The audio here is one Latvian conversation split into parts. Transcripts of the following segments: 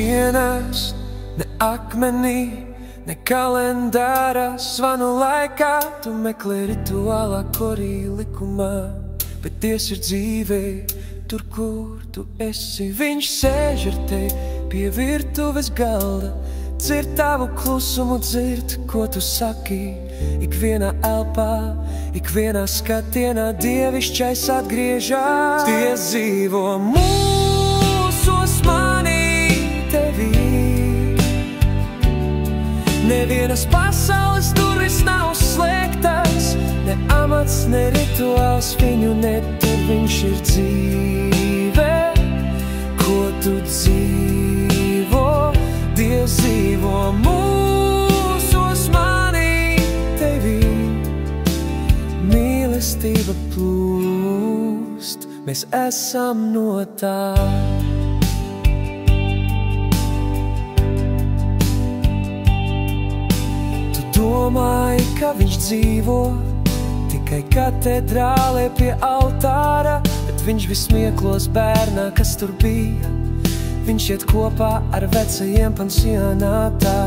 dienas, ne akmenī, ne kalendārā zvanu laikā. Tu meklē rituālā korī likumā, bet Dievs ir dzīvē, tur, kur tu esi. Viņš sēž ar tevi pie virtuves galda, dzird tavu klusumu, dzird, ko tu saki. Ikvienā elpā, ikvienā skatienā dievišķais atgriežas. Dievs dzīvo mūsos, manī, tevī. Nevienas pasaules durvis nav slēgtas, ne amats, ne rituāls viņu netur. Viņš ir dzīve, ko tu dzīvo. Dievs dzīvo mūsos, manī, tevī. Mīlestība plūst, mēs esam no tā. Tu domāji, ka viņš dzīvo tikai katedrālē pie altāra, bet viņš vismieklos bērnā, kas tur bija. Viņš iet kopā ar vecajiem pansionātā,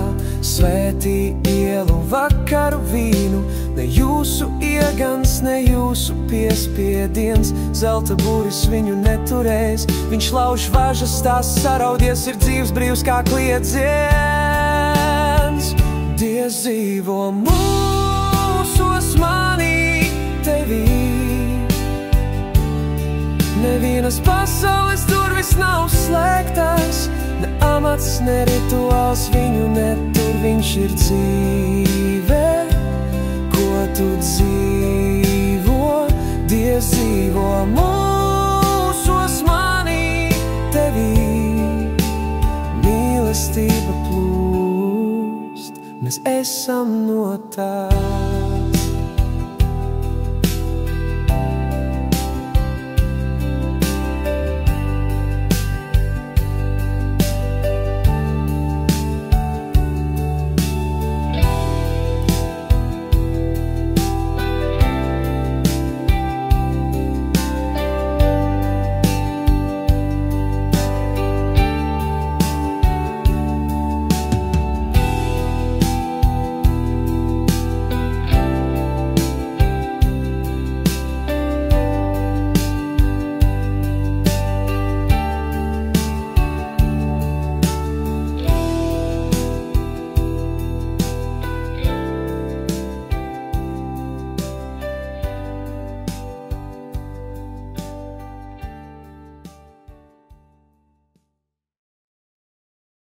svētī ielu vakaru vīnu. Ne jūsu iegans, ne jūsu piespiediens, zelta būris viņu neturēs. Viņš lauž važas, tās saraudies, ir dzīvs brīvs kā kliedziens. Dievs dzīvo mūsos, manī, tevī. Nevienas pasaules durvis nav slēgtas, ne amats, ne rituāls viņu netur. Viņš ir dzīve, ko tu dzīvo. Dievs dzīvo mūsos, manī, tevī. Mīlestība plūst, mēs esam no tā.